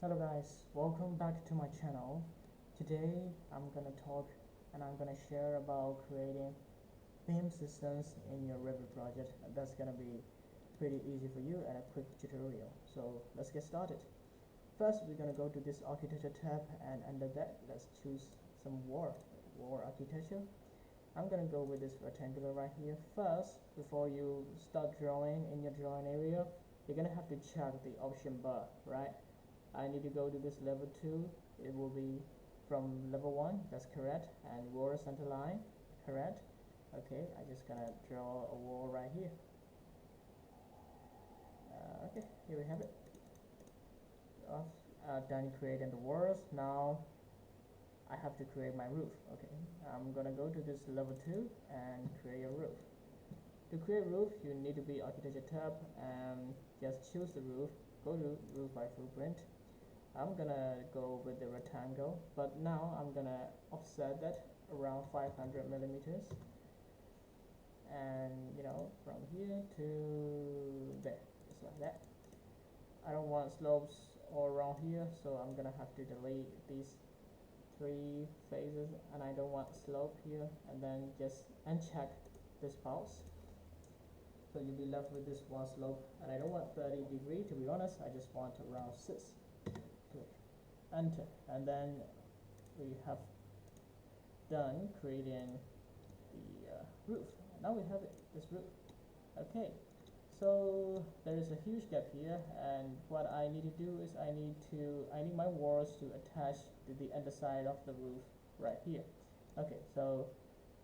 Hello guys, welcome back to my channel. Today I'm gonna talk and I'm gonna share about creating beam systems in your REVIT project. That's gonna be pretty easy for you and a quick tutorial. So let's get started. First we're gonna go to this architecture tab, and under that let's choose some wall architecture. I'm gonna go with this rectangular right here. First, before you start drawing in your drawing area, you're gonna have to check the option bar, right? I need to go to this level 2. It will be from level 1, that's correct, and water center line, correct. Okay, I'm just gonna draw a wall right here. Okay, here we have it. Done creating the walls. Now I have to create my roof. Okay, I'm gonna go to this level 2 and create a roof. To create roof, you need to be architecture tab and just choose the roof. Go to roof by blueprint. I'm gonna go with the rectangle, but now I'm gonna offset that around 500 millimeters, and from here to there, just like that. I don't want slopes all around here, so I'm gonna have to delete these 3 phases, and I don't want slope here, and then just uncheck this pulse. So you'll be left with this one slope, and I don't want 30 degree, to be honest. I just want around 6. Click enter, and then we have done creating the roof. Now we have this roof. Okay, so there is a huge gap here, and what I need to do is I need my walls to attach to the underside of the roof right here. Okay, so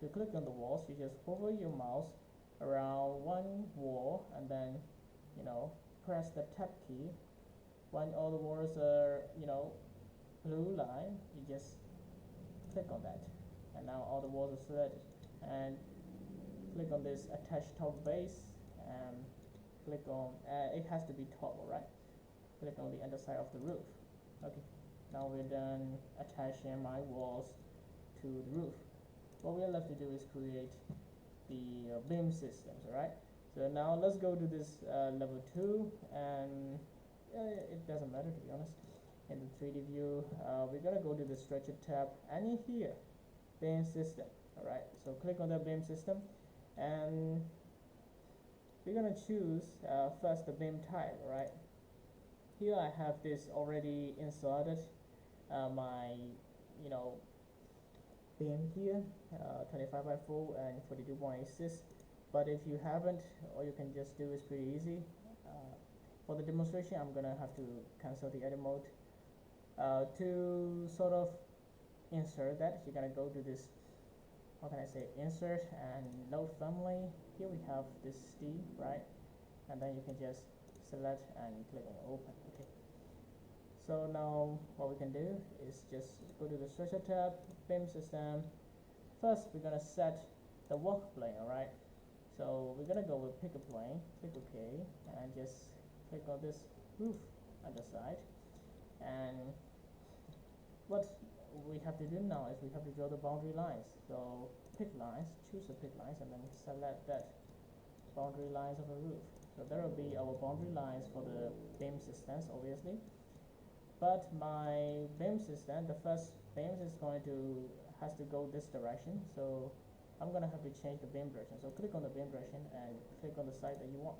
to click on the walls, you just hover your mouse around one wall, and then press the tab key. When all the walls are blue line, you just click on that, and now all the walls are selected, and click on this attach top base, and click on it has to be top, alright. Click on the underside of the roof. Okay, now we're done attaching my walls to the roof. What we are left to do is create the beam systems, alright. So now let's go to this level 2, and it doesn't matter, to be honest. In the 3D view, we're gonna go to the structure tab, and in here, beam system. Alright, so click on the beam system, and we're gonna choose first the beam type. Alright, here I have this already inserted, my beam here, 25 by 4 and 42.86. But if you haven't, all you can just do is pretty easy. For the demonstration, I'm gonna have to cancel the edit mode. To sort of insert that, you're gonna go to this, how can I say, insert and load family. Here we have this D, right? And then you can just select and click on open. Okay, so now what we can do is just go to the structure tab, beam system. First we're gonna set the work plane. Alright, so we're gonna go with pick a plane, click OK, and just click on this roof underside. And what we have to do now is we have to draw the boundary lines. So pick lines, choose the pick lines, and then select that boundary lines of a roof. So there will be our boundary lines for the beam systems, obviously. But my beam system, the first beam is has to go this direction, so I'm gonna have to change the beam direction. So click on the beam direction and click on the side that you want.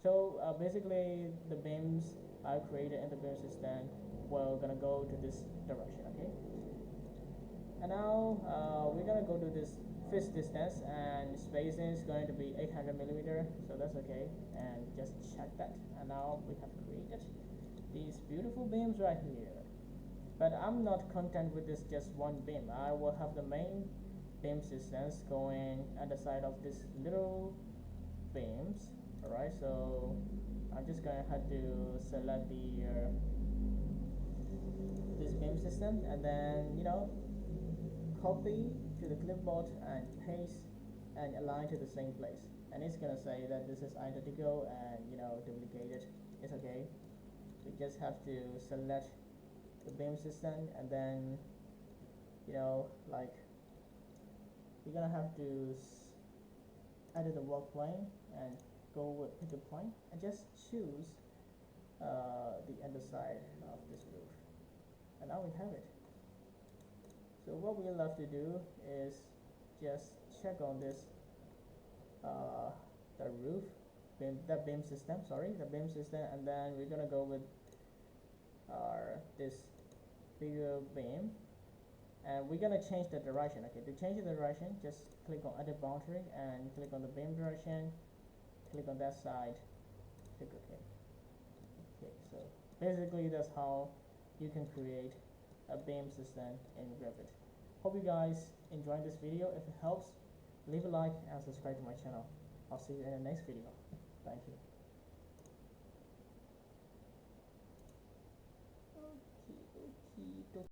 So basically the beams I created in the beam system, we're gonna go to this direction. Okay, and now we're gonna go to this fixed distance, and spacing is going to be 800 millimeter, so that's okay, and just check that. And now we have created these beautiful beams right here. But I'm not content with this just one beam. I will have the main beam systems going at the side of this little beams. Alright, so I'm just gonna have to select the this beam system, and then copy to the clipboard and paste and align to the same place. And it's gonna say that this is identical and duplicate it. It's okay. We just have to select the beam system, and then like we're gonna have to edit the work plane and go with pick a plane and just choose the and the side of this roof. And now we have it. So what we love to do is just check on this the roof beam, the beam system, and then we're gonna go with our this bigger beam, and we're gonna change the direction. Okay, to change the direction, just click on edit boundary and click on the beam direction, click on that side, click OK. Okay, so basically that's how you can create a beam system in REVIT. Hope you guys enjoyed this video. If it helps, leave a like and subscribe to my channel. I'll see you in the next video. Thank you.